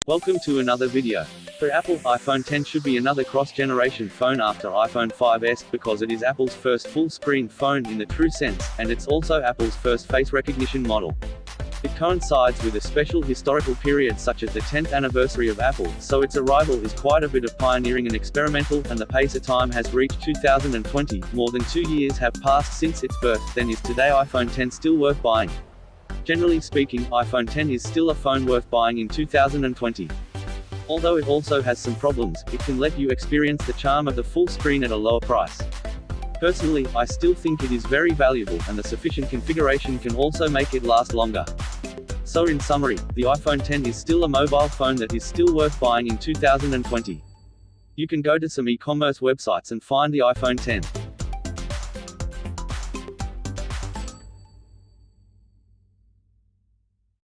Welcome to another video. For Apple, iPhone X should be another cross-generation phone after iPhone 5s because it is Apple's first full-screen phone in the true sense, and it's also Apple's first face recognition model. It coincides with a special historical period such as the 10th anniversary of Apple, so its arrival is quite a bit of pioneering and experimental, and the pace of time has reached 2020, more than 2 years have passed since its birth. Then is today iPhone X still worth buying? Generally speaking, iPhone X is still a phone worth buying in 2020. Although it also has some problems, it can let you experience the charm of the full screen at a lower price. Personally, I still think it is very valuable, and the sufficient configuration can also make it last longer. So in summary, the iPhone X is still a mobile phone that is still worth buying in 2020. You can go to some e-commerce websites and find the iPhone X.